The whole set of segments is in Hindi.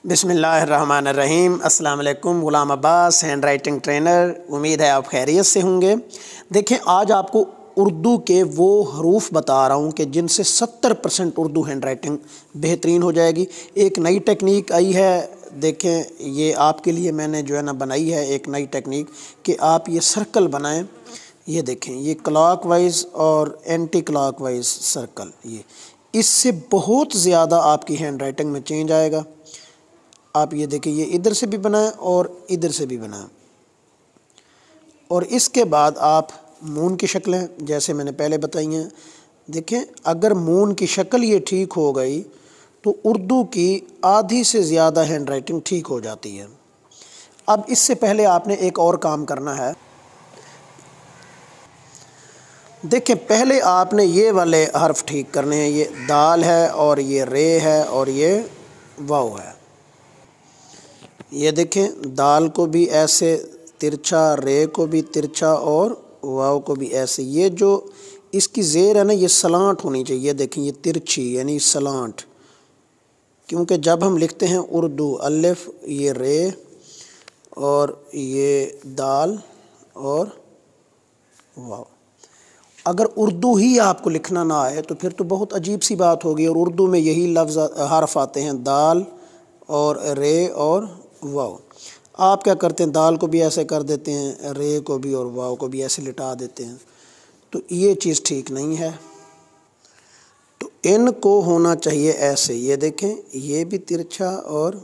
बिस्मिल्लाहिर्रहमानिर्रहीम। अस्सलाम वालेकुम। ग़ुलाम अब्बास, हैंड राइटिंग ट्रेनर। उम्मीद है आप खैरियत से होंगे। देखें, आज आपको उर्दू के वो हरूफ बता रहा हूँ कि जिनसे 70% उर्दू हैंड राइटिंग बेहतरीन हो जाएगी। एक नई टेक्निक आई है, देखें, ये आपके लिए मैंने जो है ना बनाई है एक नई टेक्निक कि आप ये सर्कल बनाएं। ये देखें, ये क्लॉकवाइज और एंटी क्लॉकवाइज सर्कल, ये इससे बहुत ज़्यादा आपकी हैंड राइटिंग में चेंज आएगा। आप ये देखें, ये इधर से भी बनाएं और इधर से भी बनाएं। और इसके बाद आप मून की शक्लें जैसे मैंने पहले बताई हैं। देखें, अगर मून की शक्ल ये ठीक हो गई तो उर्दू की आधी से ज़्यादा हैंड राइटिंग ठीक हो जाती है। अब इससे पहले आपने एक और काम करना है। देखें, पहले आपने ये वाले हर्फ ठीक करने हैं। ये दाल है और ये रे है और ये वाव है। ये देखें, दाल को भी ऐसे तिरछा, रे को भी तिरछा और वाव को भी ऐसे। ये जो इसकी ज़ेर है ना, ये सलांट होनी चाहिए। देखें, ये तिरछी यानी सलांट, क्योंकि जब हम लिखते हैं उर्दू अलिफ, ये रे और ये दाल और वाव, अगर उर्दू ही आपको लिखना ना आए तो फिर तो बहुत अजीब सी बात होगी। और उर्दू में यही लफ्ज़ हर्फ आते हैं, दाल और रे और वाव। आप क्या करते हैं, दाल को भी ऐसे कर देते हैं, रे को भी और वाव को भी ऐसे लिटा देते हैं। तो ये चीज़ ठीक नहीं है। तो इनको होना चाहिए ऐसे। ये देखें, ये भी तिरछा और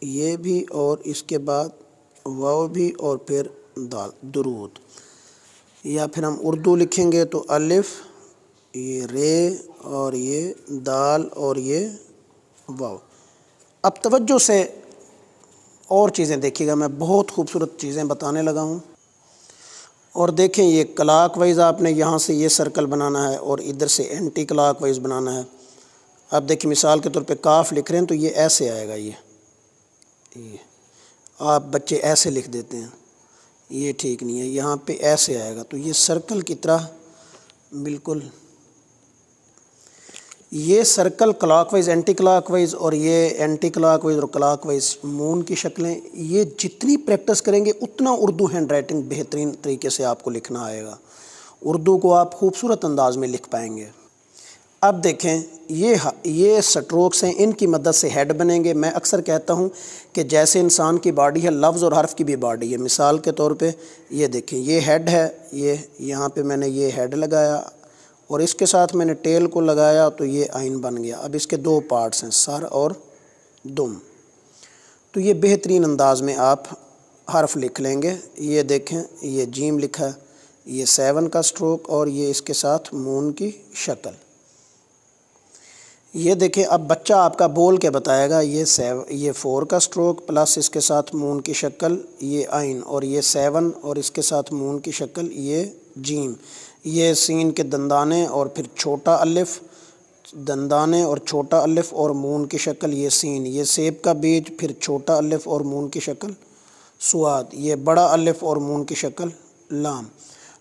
ये भी, और इसके बाद वाव भी और फिर दाल, दुरूद। या फिर हम उर्दू लिखेंगे तो अलिफ, ये रे और ये दाल और ये वाव। अब तवज्जो से और चीज़ें देखिएगा, मैं बहुत खूबसूरत चीज़ें बताने लगा हूँ। और देखें, ये क्लॉकवाइज आपने यहाँ से ये सर्कल बनाना है और इधर से एंटी क्लॉकवाइज बनाना है। अब देखिए, मिसाल के तौर पे काफ लिख रहे हैं तो ये ऐसे आएगा। ये आप बच्चे ऐसे लिख देते हैं, ये ठीक नहीं है। यहाँ पे ऐसे आएगा तो ये सर्कल की तरह बिल्कुल, ये सर्कल क्लॉकवाइज, एंटी क्लॉकवाइज और ये एंटी क्लॉकवाइज और क्लॉकवाइज मून की शक्लें, ये जितनी प्रैक्टिस करेंगे उतना उर्दू हैंड राइटिंग बेहतरीन तरीके से आपको लिखना आएगा। उर्दू को आप खूबसूरत अंदाज में लिख पाएंगे। अब देखें, ये स्ट्रोक्स हैं, इनकी मदद से हेड बनेंगे। मैं अक्सर कहता हूँ कि जैसे इंसान की बॉडी है, लफ्ज़ और हर्फ की भी बॉडी है। मिसाल के तौर पे ये देखें, ये हेड है, ये यहाँ पे मैंने ये हेड लगाया और इसके साथ मैंने टेल को लगाया तो ये आइन बन गया। अब इसके दो पार्ट्स हैं, सर और दुम। तो ये बेहतरीन अंदाज में आप हर्फ लिख लेंगे। ये देखें, ये जीम लिखा है, ये 7 का स्ट्रोक और ये इसके साथ मून की शक्ल। ये देखें, अब बच्चा आपका बोल के बताएगा। ये 4 का स्ट्रोक प्लस इसके साथ मून की शक्ल, ये आइन, और ये 7 और इसके साथ मून की शक्ल, ये जीम। ये सीन के दंदाने और फिर छोटा अलिफ, दंदाने और छोटा अलिफ और मून की शक्ल, ये सीन। ये सेब का बीज, फिर छोटा अलिफ और मून की शक्ल सुआद। ये बड़ा अलिफ और मून की शक्ल लाम।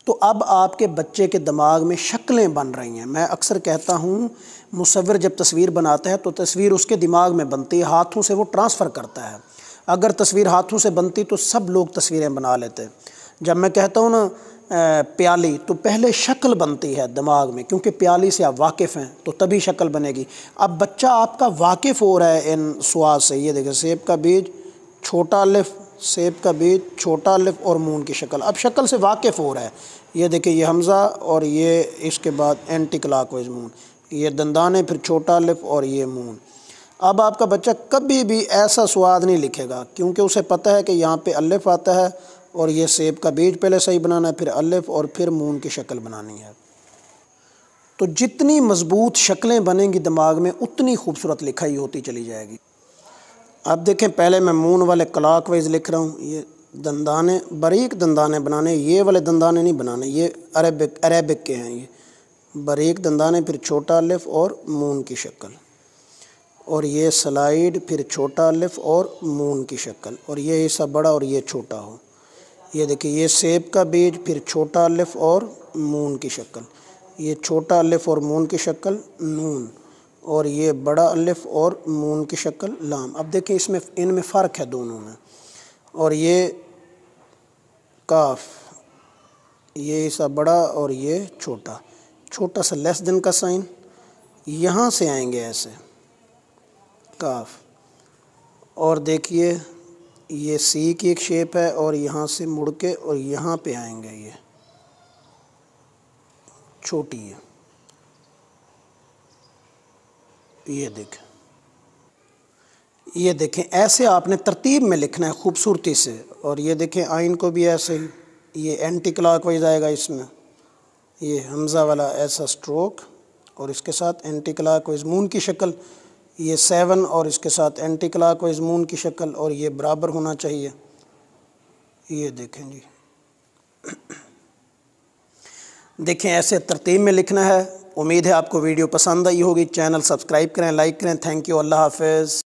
तो अब आपके बच्चे के दिमाग में शक्लें बन रही हैं। मैं अक्सर कहता हूँ, मुसव्विर जब तस्वीर बनाता है तो तस्वीर उसके दिमाग में बनती है, हाथों से वो ट्रांसफ़र करता है। अगर तस्वीर हाथों से बनती तो सब लोग तस्वीरें बना लेते। जब मैं कहता हूँ ना प्याली, तो पहले शक्ल बनती है दिमाग में, क्योंकि प्याली से आप वाकिफ़ हैं तो तभी शक्ल बनेगी। अब बच्चा आपका वाकिफ़ हो रहा है इन स्वाद से। ये देखिए, सेब का बीज, छोटा अलिफ, सेब का बीज, छोटा अलिफ और मून की शक्ल। अब शक्ल से वाकिफ़ हो रहा है। ये देखिए, ये हमज़ा और ये इसके बाद एंटी क्लॉकवाइज मून, ये दंदाने, फिर छोटा अलिफ और ये मून। अब आपका बच्चा कभी भी ऐसा स्वाद नहीं लिखेगा, क्योंकि उसे पता है कि यहाँ पे अलिफ आता है और ये सेब का बीज पहले सही बनाना है, फिर अलिफ और फिर मून की शक्ल बनानी है। तो जितनी मज़बूत शक्लें बनेंगी दिमाग में, उतनी खूबसूरत लिखाई होती चली जाएगी। अब देखें, पहले मैं मून वाले क्लॉकवाइज लिख रहा हूँ। ये दंदाने, बारीक दंदाने बनाने, ये वाले दंदाने नहीं बनाने, ये अरेबिक के हैं। ये बारीक दंदाने, फिर छोटा अलिफ और मून की शक्ल, और ये स्लाइड, फिर छोटा अलिफ और मून की शक्ल, और ये हिस्सा बड़ा और ये छोटा हो। ये देखिए, ये सेब का बीज, फिर छोटा अलिफ और मून की शक्ल, ये छोटा अलिफ और मून की शक्ल नून, और ये बड़ा अलिफ और मून की शक्ल लाम। अब देखिए इसमें इनमें फ़र्क है दोनों में। और ये काफ, ये ऐसा बड़ा और ये छोटा, छोटा सा लेस देन का साइन, यहाँ से आएंगे ऐसे काफ। और देखिए ये सी की एक शेप है और यहाँ से मुड़ के और यहाँ पे आएंगे, ये छोटी है। ये देखें ऐसे आपने तरतीब में लिखना है खूबसूरती से। और ये देखें आइन को भी ऐसे ही, ये एंटी क्लॉकवाइज आएगा इसमें, ये हमज़ा वाला ऐसा स्ट्रोक और इसके साथ एंटी क्लॉकवाइज मून की शक्ल, ये 7 और इसके साथ एंटी क्लॉकवाइज मून की शक्ल, और ये बराबर होना चाहिए। ये देखें जी, देखें ऐसे तरतीब में लिखना है। उम्मीद है आपको वीडियो पसंद आई होगी। चैनल सब्सक्राइब करें, लाइक करें। थैंक यू, अल्लाह हाफ़िज़।